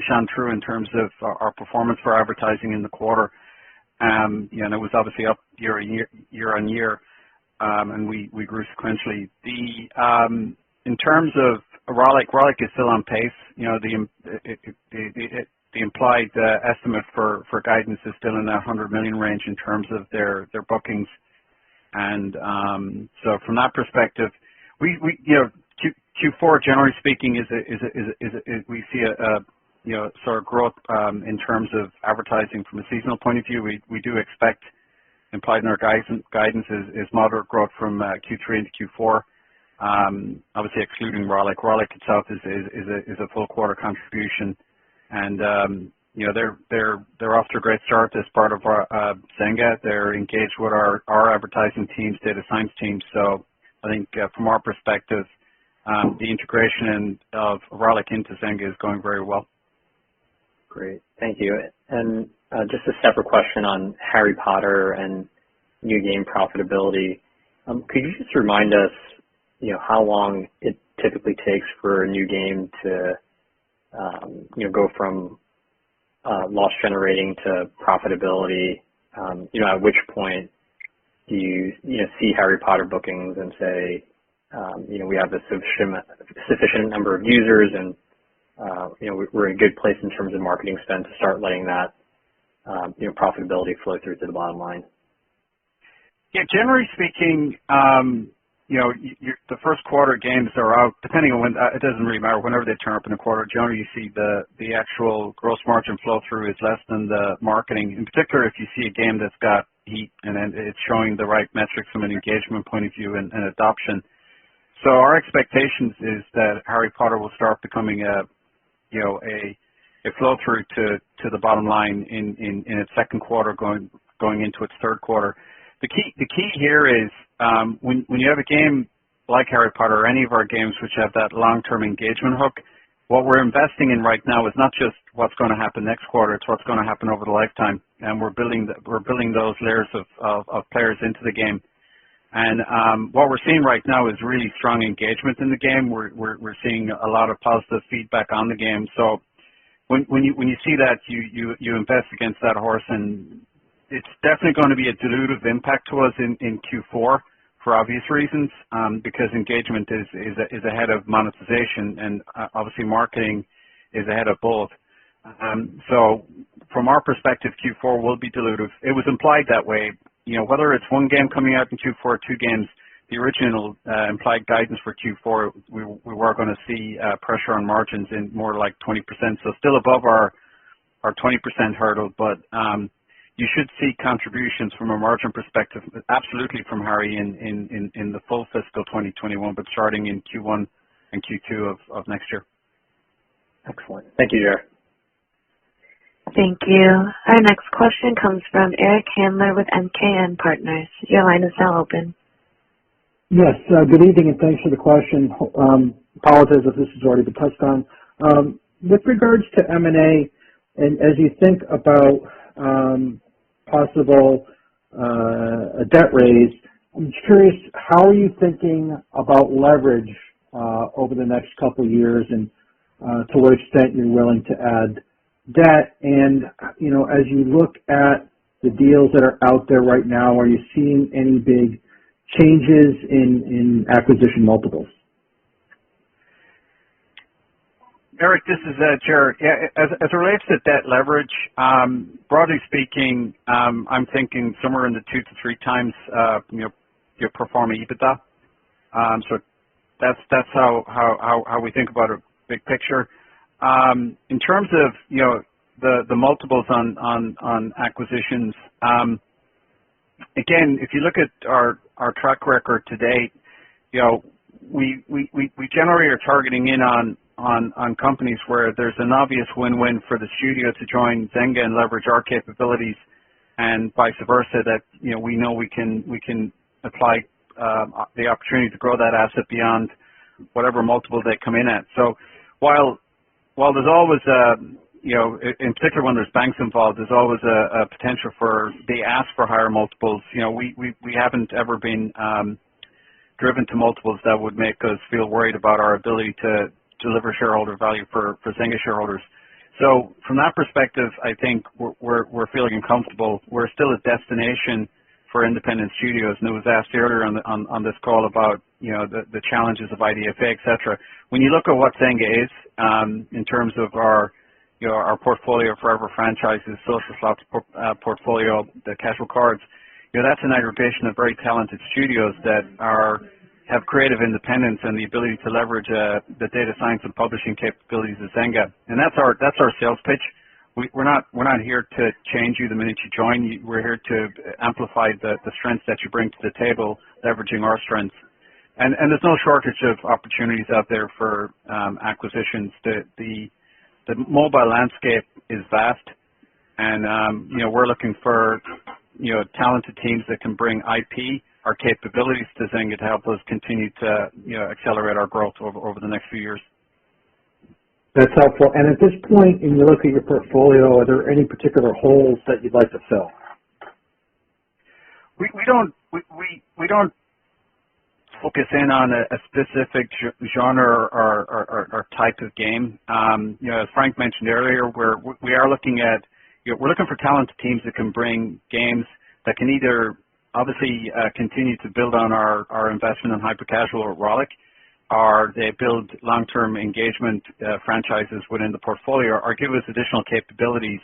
shone through in terms of our performance for advertising in the quarter. And it was obviously up year on year, and we grew sequentially. In terms of Rollic is still on pace. The implied estimate for guidance is still in that 100 million range in terms of their bookings, and so from that perspective, we Q4 generally speaking is we see a sort of growth in terms of advertising from a seasonal point of view. We do expect, implied in our guidance is moderate growth from Q3 into Q4. Obviously excluding Rollic. Rollic itself is a full quarter contribution, and they're off to a great start as part of our Zynga. They're engaged with our advertising teams, data science teams. So I think from our perspective, the integration of Rollic into Zynga is going very well. Great, thank you. And just a separate question on Harry Potter and new game profitability. Could you just remind us, how long it typically takes for a new game to, go from loss generating to profitability? At which point do you, see Harry Potter bookings and say, we have a sufficient number of users, and we're in a good place in terms of marketing spend to start letting that, profitability flow through to the bottom line? Yeah, generally speaking, the first quarter games are out, depending on when, it doesn't really matter, whenever they turn up in a quarter, generally you see the actual gross margin flow through is less than the marketing. In particular, if you see a game that's got heat and then it's showing the right metrics from an engagement point of view and adoption. So our expectations is that Harry Potter will start becoming a flow through to the bottom line in its second quarter, going into its third quarter. The key here is when you have a game like Harry Potter or any of our games which have that long-term engagement hook, what we're investing in right now is not just what's going to happen next quarter, it's what's going to happen over the lifetime, and we're building those layers of players into the game. And what we're seeing right now is really strong engagement in the game. We're seeing a lot of positive feedback on the game. So when you see that, you invest against that horse, and it's definitely going to be a dilutive impact to us in Q4 for obvious reasons, because engagement is ahead of monetization, and obviously marketing is ahead of both. So from our perspective, Q4 will be dilutive. It was implied that way. Whether it's one game coming out in Q4 or two games, the original implied guidance for Q4, we were going to see pressure on margins in more like 20%, so still above our 20% hurdle, but you should see contributions from a margin perspective, absolutely from Harry in the full fiscal 2021, but starting in Q1 and Q2 of next year. Excellent. Thank you, Jared. Thank you. Our next question comes from Eric Handler with MKM Partners. Your line is now open. Yes, good evening, and thanks for the question. Apologize if this has already been touched on. With regards to M&A, and as you think about possible a debt raise, I'm curious, how are you thinking about leverage over the next couple of years, and to what extent you're willing to add debt? And, as you look at the deals that are out there right now, are you seeing any big changes in acquisition multiples? Eric, this is Jared. Yeah, as it relates to debt leverage, broadly speaking, I'm thinking somewhere in the 2 to 3 times, your pro forma EBITDA. So that's how we think about a big picture. In terms of the multiples on acquisitions, again, if you look at our track record to date, we generally are targeting in on companies where there's an obvious win-win for the studio to join Zynga and leverage our capabilities, and vice versa. That we know we can apply the opportunity to grow that asset beyond whatever multiple they come in at. So while there's always in particular when there's banks involved, there's always a potential for they ask for higher multiples. We haven't ever been driven to multiples that would make us feel worried about our ability to deliver shareholder value for Zynga shareholders. So from that perspective, I think we're feeling comfortable. We're still a destination for independent studios, and it was asked earlier on this call about the challenges of IDFA, et cetera. When you look at what Zynga is in terms of our portfolio of forever franchises, social slots portfolio, the casual cards, that's an aggregation of very talented studios that have creative independence and the ability to leverage the data science and publishing capabilities of Zynga. And that's our sales pitch. We're not here to change you the minute you join. We're here to amplify the strengths that you bring to the table, leveraging our strengths. And there's no shortage of opportunities out there for acquisitions. The mobile landscape is vast, and we're looking for talented teams that can bring IP, our capabilities to Zynga to help us continue to accelerate our growth over the next few years. That's helpful. And at this point, when you look at your portfolio, are there any particular holes that you'd like to fill? We don't focus in on a specific genre or type of game. As Frank mentioned earlier, we're looking for talented teams that can bring games that can either obviously continue to build on our investment in hyper-casual or Rollic, or they build long-term engagement franchises within the portfolio, or give us additional capabilities.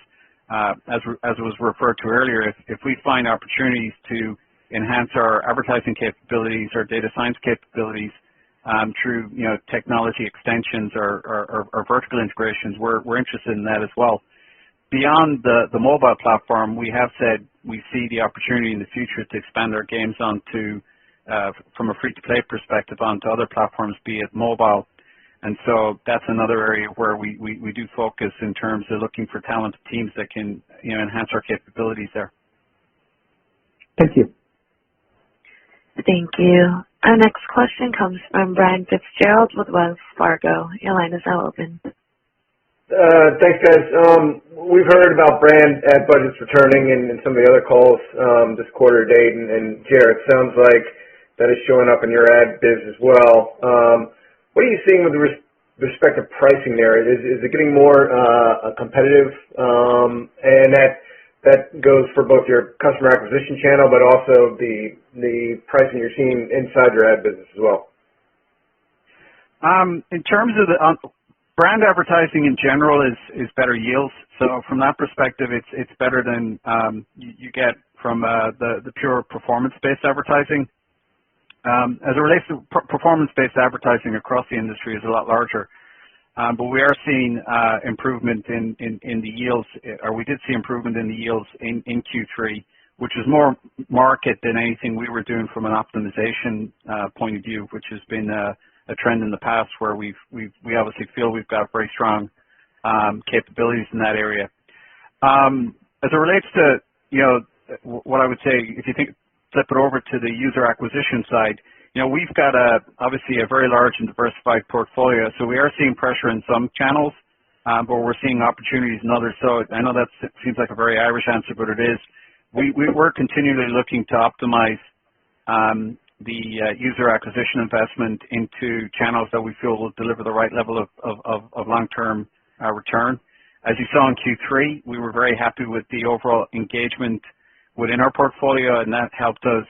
As was referred to earlier, if we find opportunities to enhance our advertising capabilities, our data science capabilities through technology extensions or vertical integrations, we're interested in that as well. Beyond the mobile platform, we have said we see the opportunity in the future to expand our games onto, from a free-to-play perspective, onto other platforms, be it mobile. And so that's another area where we do focus in terms of looking for talented teams that can enhance our capabilities there. Thank you. Thank you. Our next question comes from Brian Fitzgerald with Wells Fargo. Your line is now open. Thanks, guys. We've heard about brand ad budgets returning in some of the other calls this quarter to date, and Jared, it sounds like that is showing up in your ad biz as well. What are you seeing with respect to pricing there? Is it getting more competitive? And that goes for both your customer acquisition channel, but also the pricing you're seeing inside your ad business as well. In terms of brand advertising in general is better yields. So from that perspective, it's better than you get from the pure performance-based advertising. As it relates to performance-based advertising across the industry is a lot larger. But we are seeing improvement in the yields, or we did see improvement in the yields in Q3, which is more market than anything we were doing from an optimization point of view, which has been a trend in the past where we obviously feel we've got very strong capabilities in that area. As it relates to what I would say, if you flip it over to the user acquisition side, we've got obviously a very large and diversified portfolio, so we are seeing pressure in some channels, but we're seeing opportunities in others. So I know that seems like a very Irish answer, but it is. We're continually looking to optimize the user acquisition investment into channels that we feel will deliver the right level of long-term return. As you saw in Q3, we were very happy with the overall engagement within our portfolio, and that helped us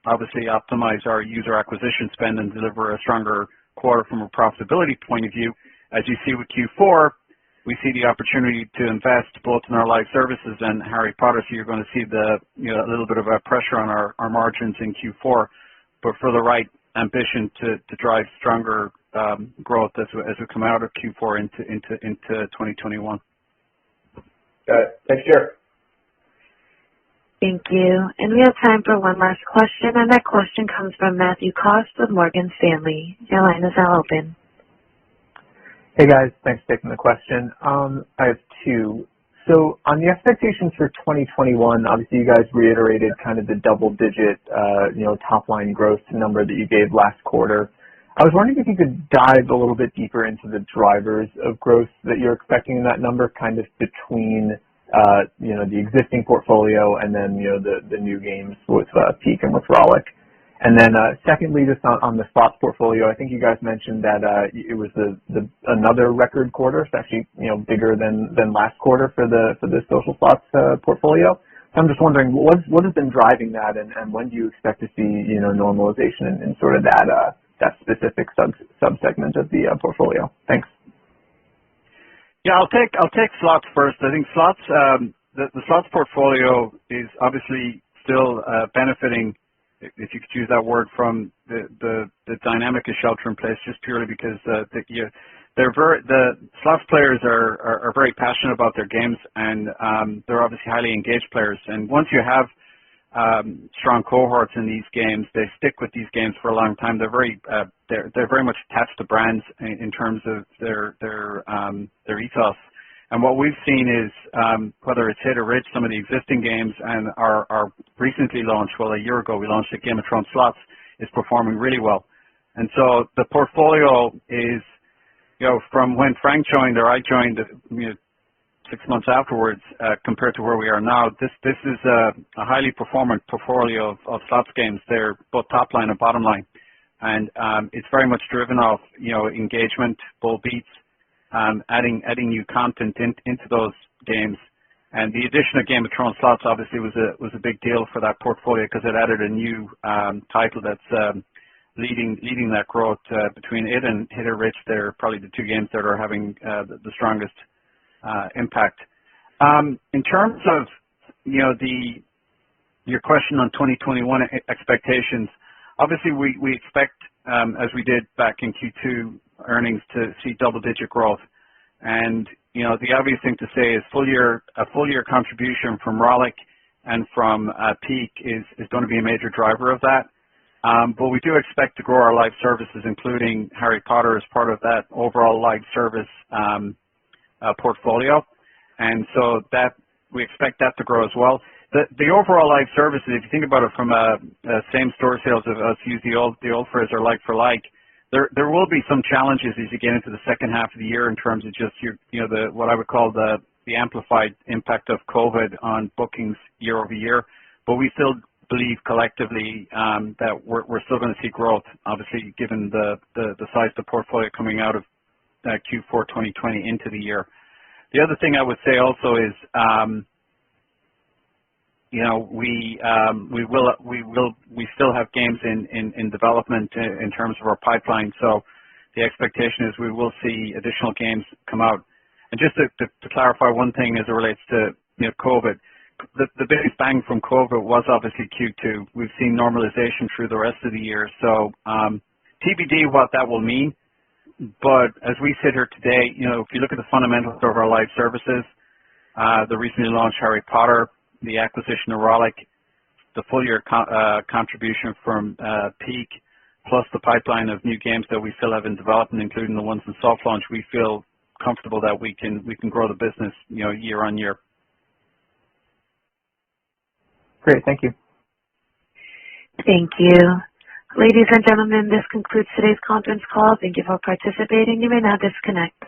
obviously optimize our user acquisition spend and deliver a stronger quarter from a profitability point of view. as you see with Q4, we see the opportunity to invest both in our live services and Harry Potter, so you're going to see a little bit of a pressure on our margins in Q4, but for the right ambition to drive stronger growth as we come out of Q4 into 2021. Got it. Thanks, Jared. Thank you. And we have time for one last question, and that question comes from Matthew Cost with Morgan Stanley. Your line is now open. Hey guys, thanks for taking the question. I have two. So on the expectations for 2021, obviously you guys reiterated kind of the double-digit, top-line growth number that you gave last quarter. I was wondering if you could dive a little bit deeper into the drivers of growth that you're expecting in that number, kind of between, the existing portfolio and then, the new games with Peak and with Rollic. And then secondly, just on the slots portfolio, I think you guys mentioned that it was another record quarter. It's actually bigger than last quarter for the social slots portfolio. So I'm just wondering what has been driving that, and when do you expect to see normalization in sort of that specific subsegment of the portfolio? Thanks. Yeah, I'll take slots first. I think slots the slots portfolio is obviously still benefiting, if you could use that word, from the dynamic of shelter in place, just purely because the slots players are very passionate about their games, and they're obviously highly engaged players. And once you have strong cohorts in these games, they stick with these games for a long time. They're very much attached to brands in terms of their ethos. And what we've seen is, whether it's hit or rich, some of the existing games and our recently launched, a year ago we launched a Game of Thrones Slots, is performing really well. And so the portfolio is, from when Frank joined or I joined, 6 months afterwards, compared to where we are now, this is a highly performant portfolio of slots games. They're both top line and bottom line. And it's very much driven off, engagement, bull beats, adding new content into those games. And the addition of Game of Thrones Slots obviously was a big deal for that portfolio, because it added a new title that's leading that growth. Between it and Hit or Rich, they're probably the two games that are having the strongest impact. In terms of your question on 2021 expectations, obviously we expect, as we did back in Q2 earnings, to see double-digit growth. And the obvious thing to say is a full year contribution from Rollic and from Peak is going to be a major driver of that. But we do expect to grow our live services, including Harry Potter, as part of that overall live service portfolio. And so that we expect that to grow as well. The overall live services, if you think about it from a same store sales, of us use the old phrase, or like for like, there will be some challenges as you get into the second half of the year in terms of just what I would call the amplified impact of COVID on bookings year over year. But we still believe collectively that we're still going to see growth, obviously given the size of the portfolio coming out of Q4 2020 into the year. The other thing I would say also is, we still have games in development in terms of our pipeline. So the expectation is we will see additional games come out. And just to clarify one thing as it relates to COVID, the biggest bang from COVID was obviously Q2. We've seen normalization through the rest of the year. So TBD what that will mean. But as we sit here today, if you look at the fundamentals of our live services, the recently launched Harry Potter, the acquisition of Rollic, the full year contribution from Peak, plus the pipeline of new games that we still have in development, including the ones in soft launch, we feel comfortable that we can grow the business, year on year. Great, thank you. Thank you. Ladies and gentlemen, this concludes today's conference call. Thank you for participating. You may now disconnect.